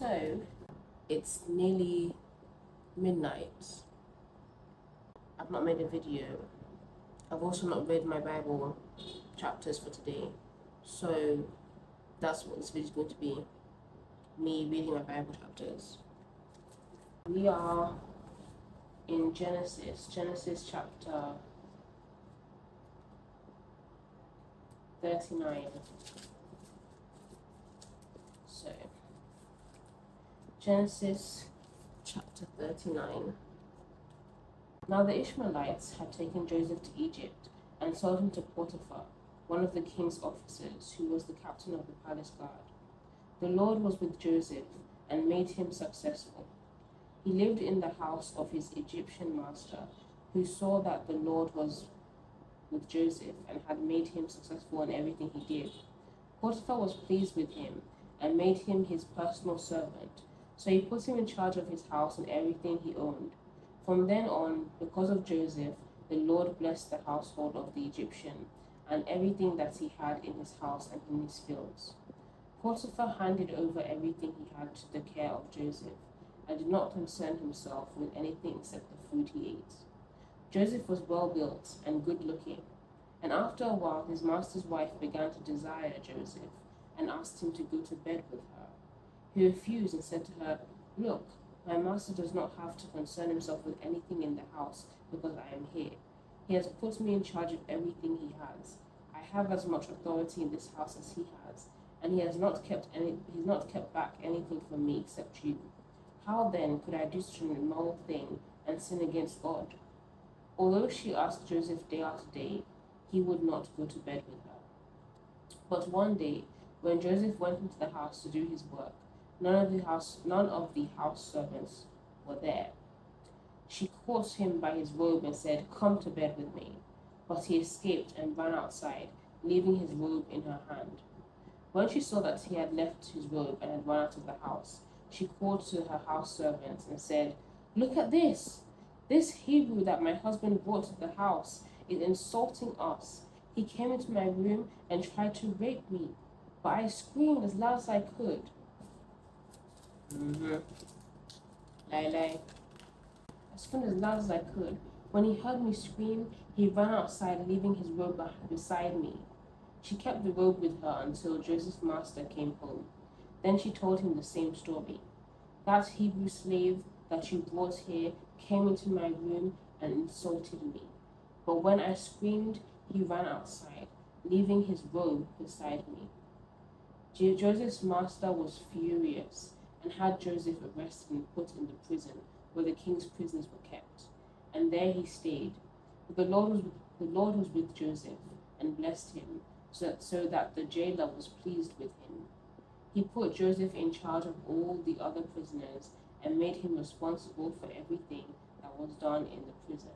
So, it's nearly midnight. I've not made a video. I've also not read my Bible chapters for today. So, that's what this video is going to be. Me reading my Bible chapters. We are in Genesis chapter 39. So, Genesis chapter 39. Now the Ishmaelites had taken Joseph to Egypt and sold him to Portiphar, one of the king's officers, who was the captain of the palace guard. The Lord was with Joseph and made him successful. He lived in the house of his Egyptian master, who saw that the Lord was with Joseph and had made him successful in everything he did. Portiphar was pleased with him and made him his personal servant. So he put him in charge of his house and everything he owned. From then on, because of Joseph, the Lord blessed the household of the Egyptian and everything that he had in his house and in his fields. Portiphar handed over everything he had to the care of Joseph and did not concern himself with anything except the food he ate. Joseph was well built and good looking, and after a while his master's wife began to desire Joseph and asked him to go to bed with her. He refused and said to her, "Look, my master does not have to concern himself with anything in the house because I am here. He has put me in charge of everything he has. I have as much authority in this house as he has, and he has not kept back anything from me except you. How then could I do such an immoral thing and sin against God?" Although she asked Joseph day after day, he would not go to bed with her. But one day, when Joseph went into the house to do his work, none of the house servants were there. She caught him by his robe and said, "Come to bed with me." But he escaped and ran outside, leaving his robe in her hand. When she saw that he had left his robe and had run out of the house, she called to her house servants and said, "Look at this! This Hebrew that my husband brought to the house is insulting us. He came into my room and tried to rape me, but I screamed as loud as I could." Lie. I screamed as loud as I could. When he heard me scream, he ran outside, leaving his robe beside me. She kept the robe with her until Joseph's master came home. Then she told him the same story. "That Hebrew slave that you brought here came into my room and insulted me. But when I screamed, he ran outside, leaving his robe beside me." Joseph's master was furious and had Joseph arrested and put in the prison where the king's prisoners were kept. And there he stayed. But the Lord was with Joseph and blessed him, so that the jailer was pleased with him. He put Joseph in charge of all the other prisoners and made him responsible for everything that was done in the prison.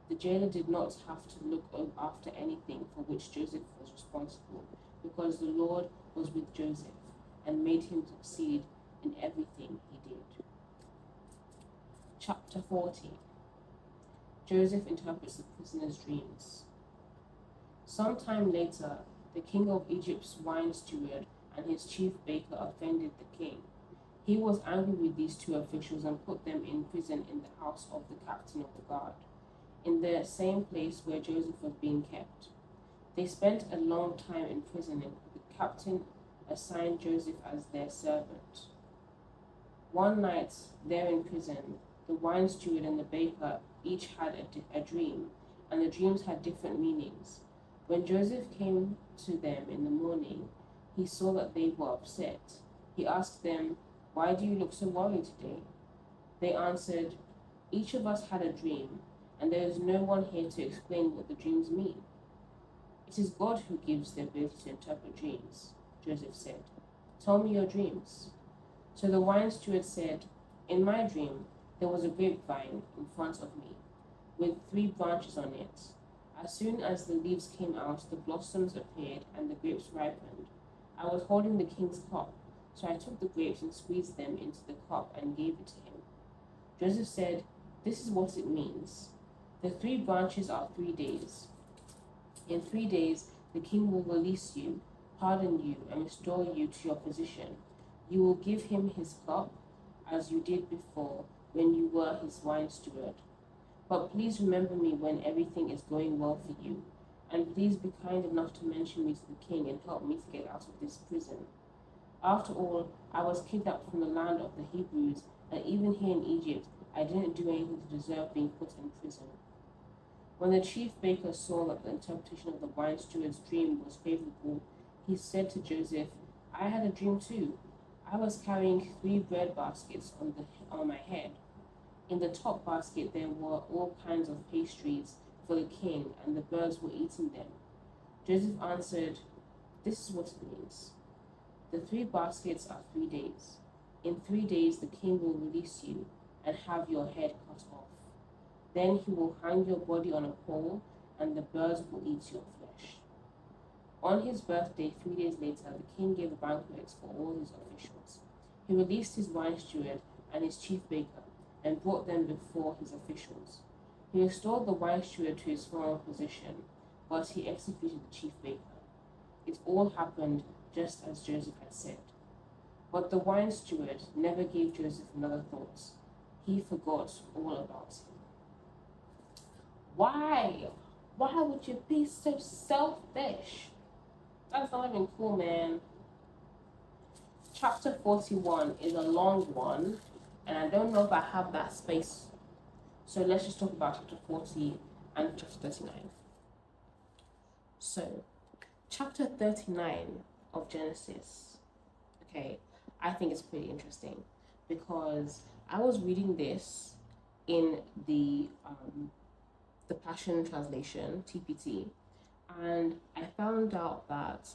The jailer did not have to look after anything for which Joseph was responsible, because the Lord was with Joseph and made him succeed in everything he did. Chapter 40. Joseph interprets the prisoner's dreams. Some time later, the king of Egypt's wine steward and his chief baker offended the king. He was angry with these two officials and put them in prison in the house of the captain of the guard, in the same place where Joseph was being kept. They spent a long time in prison, and the captain assigned Joseph as their servant. One night, there in prison, the wine steward and the baker each had a dream, and the dreams had different meanings. When Joseph came to them in the morning, he saw that they were upset. He asked them, "Why do you look so worried today?" They answered, "Each of us had a dream, and there is no one here to explain what the dreams mean." "It is God who gives the ability to interpret dreams," Joseph said. "Tell me your dreams." So the wine steward said, "In my dream, there was a grapevine in front of me, with 3 branches on it. As soon as the leaves came out, the blossoms appeared and the grapes ripened. I was holding the king's cup, so I took the grapes and squeezed them into the cup and gave it to him." Joseph said, "This is what it means. The 3 branches are 3 days. In 3 days, the king will release you, pardon you, and restore you to your position. You will give him his cup, as you did before when you were his wine steward. But please remember me when everything is going well for you, and please be kind enough to mention me to the king and help me to get out of this prison. After all, I was kidnapped from the land of the Hebrews, and even here in Egypt, I didn't do anything to deserve being put in prison. When the chief baker saw that the interpretation of the wine steward's dream was favorable, he said to Joseph, I had a dream too. I was carrying 3 bread baskets on my head. In the top basket there were all kinds of pastries for the king, and the birds were eating them. Joseph answered, This is what it means. The 3 baskets are 3 days. In 3 days the king will release you and have your head cut off. Then he will hang your body on a pole, and the birds will eat your flesh. On his birthday, 3 days later, the king gave banquets for all his officials. He released his wine steward and his chief baker, and brought them before his officials. He restored the wine steward to his former position, but he executed the chief baker. It all happened just as Joseph had said. But the wine steward never gave Joseph another thought. He forgot all about him. Why? Why would you be so selfish? That's not even cool, man. Chapter 41 is a long one, and I don't know if I have that space. So let's just talk about chapter 40 and chapter 39. So, chapter 39 of Genesis, okay, I think it's pretty interesting because I was reading this in the Passion Translation, TPT, and I found out that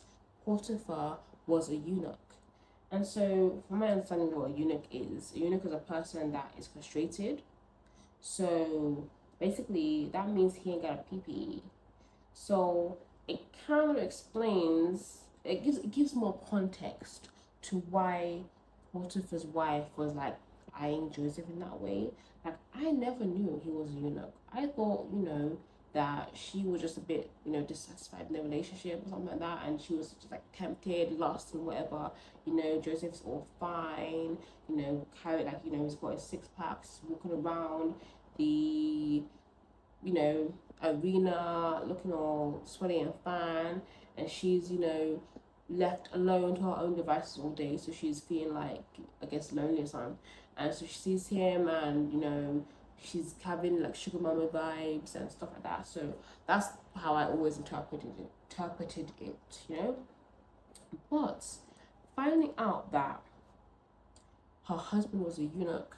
Portiphar was a eunuch. And so, from my understanding of what a eunuch is a person that is castrated. So, basically, that means he ain't got a pee. So, it kind of explains, it gives more context to why Potiphar's wife was like eyeing Joseph in that way. Like, I never knew he was a eunuch. I thought, that she was just a bit, dissatisfied in the relationship or something like that, and she was just like tempted, lost, and whatever. Joseph's all fine, carried like, he's got his 6 packs, walking around the, arena, looking all sweaty and fine, and she's, left alone to her own devices all day, so she's feeling like, I guess, lonely or something. And so she sees him, and she's having like sugar mama vibes and stuff like that. So that's how I always interpreted it. But finding out that her husband was a eunuch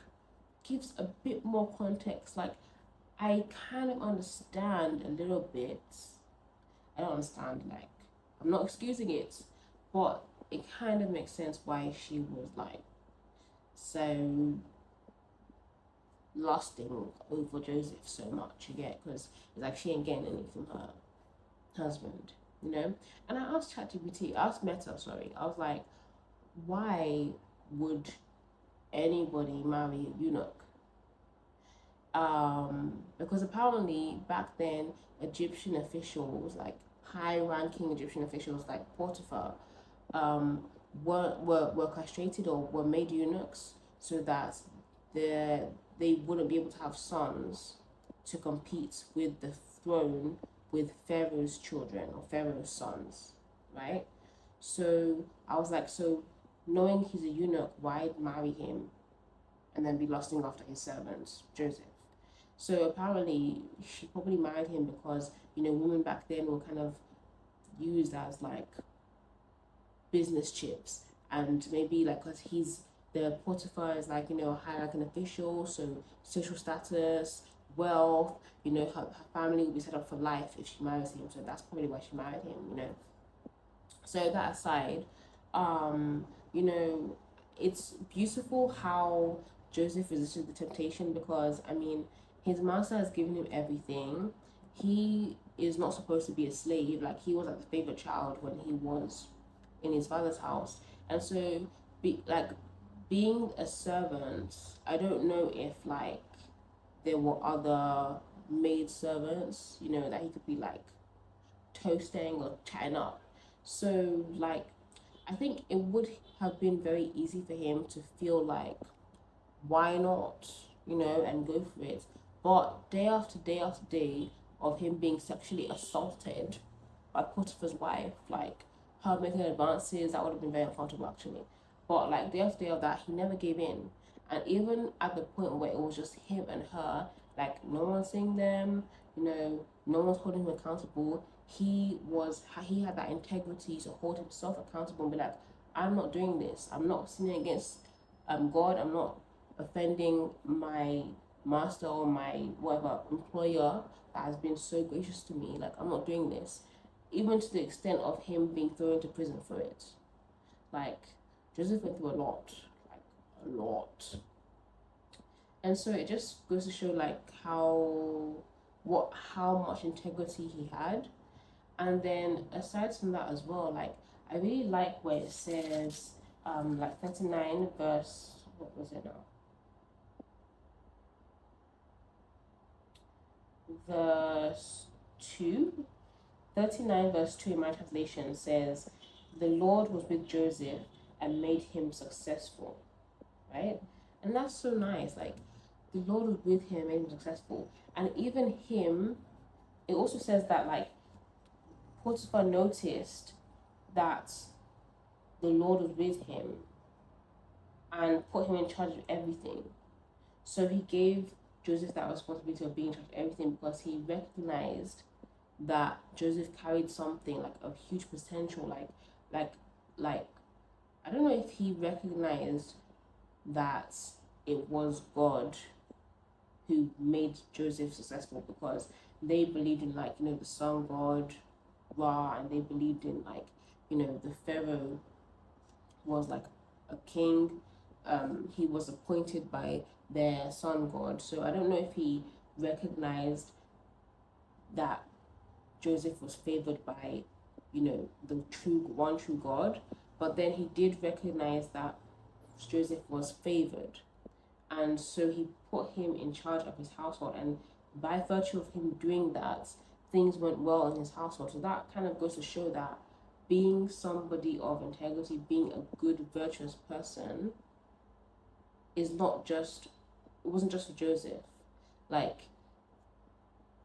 gives a bit more context. Like, I kind of understand a little bit. I don't understand, like, I'm not excusing it, but it kind of makes sense why she was like so lusting over Joseph so much, you get, because it's like she ain't getting any from her husband, And I asked Meta, I was like, why would anybody marry a eunuch? Because apparently back then Egyptian officials, like high-ranking Egyptian officials like Portiphar, were castrated or were made eunuchs so that they wouldn't be able to have sons to compete with the throne with Pharaoh's children or Pharaoh's sons, right? So I was like, so knowing he's a eunuch, why marry him and then be lusting after his servant, Joseph? So apparently she probably married him because, women back then were kind of used as like business chips, and maybe like because the Portiphar is like, high like an official, so social status, wealth, her family will be set up for life if she marries him. So that's probably why she married him. So that aside, it's beautiful how Joseph resisted the temptation because, his master has given him everything. He is not supposed to be a slave. Like, he was like the favorite child when he was in his father's house. And so, being a servant, I don't know if like there were other maid servants, that he could be like toasting or chatting up. So like I think it would have been very easy for him to feel like, why not, and go for it. But day after day after day of him being sexually assaulted by Potiphar's wife, like her making advances, that would have been very uncomfortable actually. But like day after day of that, he never gave in. And even at the point where it was just him and her, like no one's seeing them, no one's holding him accountable. He had that integrity to hold himself accountable and be like, I'm not doing this. I'm not sinning against God. I'm not offending my master or my whatever employer that has been so gracious to me. Like, I'm not doing this, even to the extent of him being thrown into prison for it. Like, Joseph went through a lot, like a lot. And so it just goes to show like how much integrity he had. And then aside from that as well, like I really like where it says like 39 verse, what was it now, verse 2, 39 verse 2 in my translation says, the Lord was with Joseph and made him successful, right? And that's so nice. Like, the Lord was with him, made him successful. And even him, it also says that, like, Potiphar noticed that the Lord was with him and put him in charge of everything. So he gave Joseph that responsibility of being in charge of everything because he recognized that Joseph carried something like of huge potential, like I don't know if he recognized that it was God who made Joseph successful, because they believed in, like, the sun god Ra, and they believed in, like, the Pharaoh was like a king. He was appointed by their sun god. So I don't know if he recognized that Joseph was favored by, the true God, but then he did recognize that Joseph was favored, and so he put him in charge of his household, and by virtue of him doing that, things went well in his household. So that kind of goes to show that being somebody of integrity, being a good, virtuous person, is not just, it wasn't just for Joseph. Like,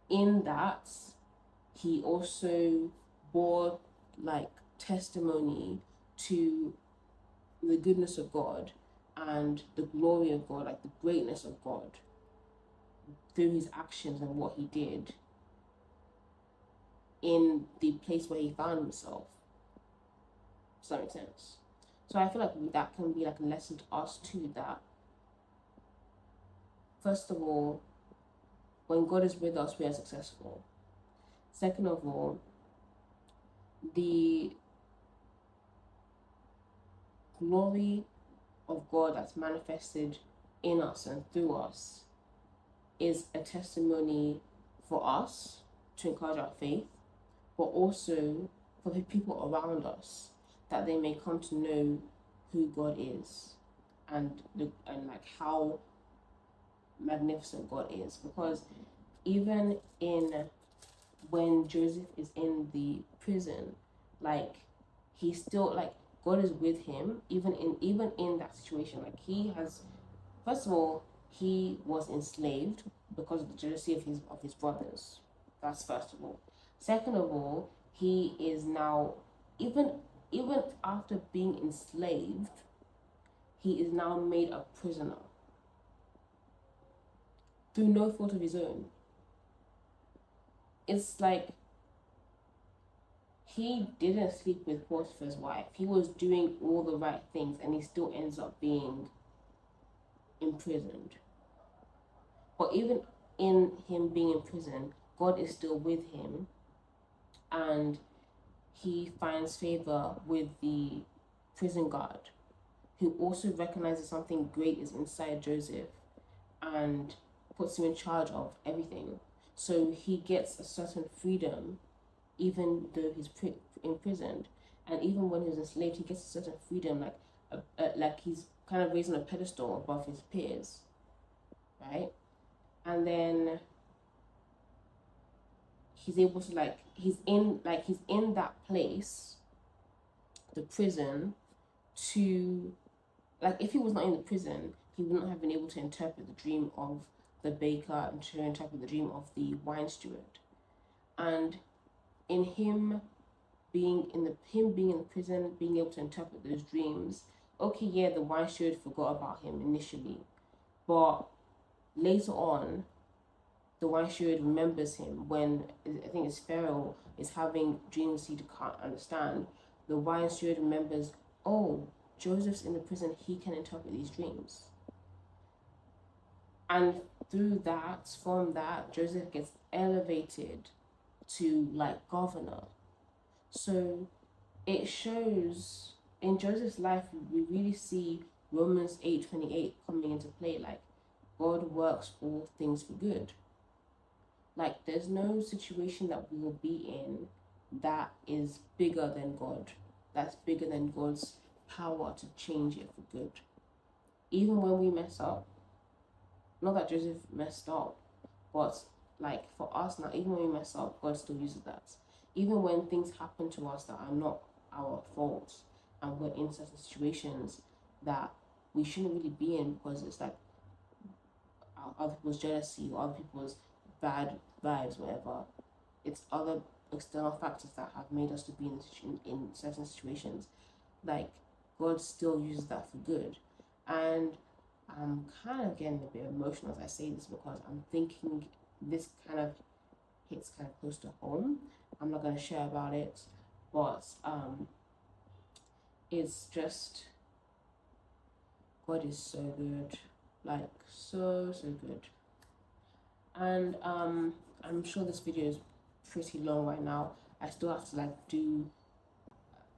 in that, he also bore like testimony to the goodness of God and the glory of God, like the greatness of God, through his actions and what he did in the place where he found himself. Does that make sense? So I feel like that can be like a lesson to us too, that first of all, when God is with us, we are successful. Second of all, the glory of God that's manifested in us and through us is a testimony for us to encourage our faith, but also for the people around us, that they may come to know who God is and like how magnificent God is. Because even in when Joseph is in the prison, like, he's still like, God is with him even in that situation. Like, he has, first of all, he was enslaved because of the jealousy of his brothers. That's first of all. Second of all, he is now, even after being enslaved, he is now made a prisoner through no fault of his own. It's like, he didn't sleep with Portiphar's wife. He was doing all the right things, and he still ends up being imprisoned. But even in him being in prison, God is still with him, and he finds favor with the prison guard, who also recognizes something great is inside Joseph and puts him in charge of everything. So he gets a certain freedom, even though he's imprisoned, and even when he was enslaved, he gets a certain freedom, like he's kind of raised on a pedestal above his peers, right? And then he's able to, like, he's in that place the prison to, like, if he was not in the prison, he wouldn't have been able to interpret the dream of the baker and to interpret the dream of the wine steward. And in him being in the prison, being able to interpret those dreams, okay, yeah, the wine steward forgot about him initially, but later on, the wine steward remembers him when I think it's Pharaoh is having dreams he can't understand. The wine steward remembers, oh, Joseph's in the prison, he can interpret these dreams. And through that, from that, Joseph gets elevated to like governor. So it shows in Joseph's life, we really see Romans 8:28 coming into play. Like, God works all things for good. Like, there's no situation that we will be in that is bigger than God, that's bigger than God's power to change it for good. Even when we mess up, not that Joseph messed up, but like for us now, even when we mess up, God still uses that. Even when things happen to us that are not our fault, and we're in certain situations that we shouldn't really be in because it's like other people's jealousy or other people's bad vibes, whatever. It's other external factors that have made us to be in certain situations. Like, God still uses that for good. And I'm kind of getting a bit emotional as I say this because I'm thinking this kind of hits kind of close to home. I'm not going to share about it, but it's just, God is so good, like so good. And I'm sure this video is pretty long right now. I still have to like do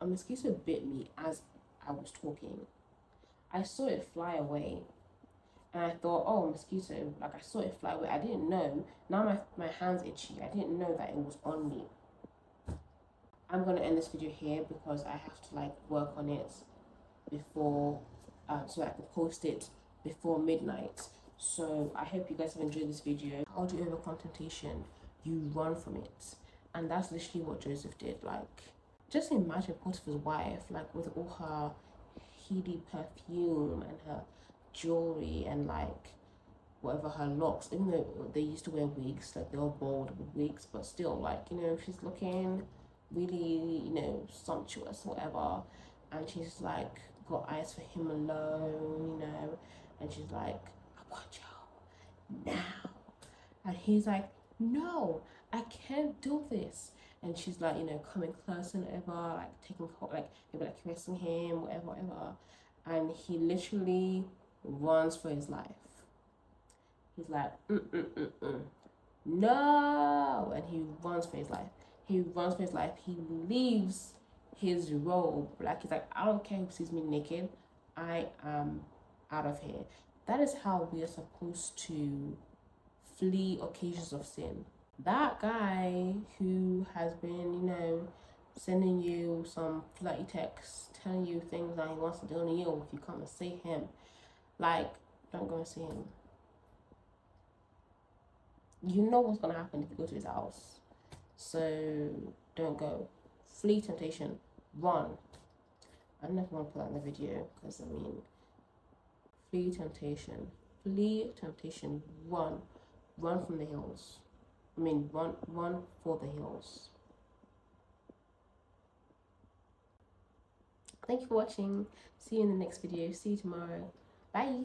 a mosquito bit me as I was talking. I saw it fly away and I thought, oh, mosquito, like I saw it fly away. I didn't know. Now my hand's itchy. I didn't know that it was on me. I'm gonna end this video here because I have to like work on it before so I can post it before midnight. So I hope you guys have enjoyed this video. How do you over contentation? You run from it. And that's literally what Joseph did. Like, just imagine Potiphar's wife, like with all her heady perfume and her jewelry and like whatever her locks, even though they used to wear wigs, like they were bald with wigs, but still, like, you know, she's looking really, you know, sumptuous, whatever. And she's like got eyes for him alone, you know, and she's like, I want you now. And he's like, no, I can't do this. And she's like, you know, coming closer and whatever, like taking, like maybe like caressing him, whatever. And he literally runs for his life. He's like, no, and he runs for his life. He runs for his life. He leaves his robe. Like, he's like, I don't care who sees me naked. I am out of here. That is how we are supposed to flee occasions of sin. That guy who has been, you know, sending you some flirty texts, telling you things that he wants to do on you if you come and see him, like, don't go and see him. You know what's gonna happen if you go to his house. So don't go. Flee temptation. Run. I never want to put that in the video because I mean, flee temptation. Flee temptation. Run. Run from the hills. I mean, run for the hills. Thank you for watching. See you in the next video. See you tomorrow. Bye.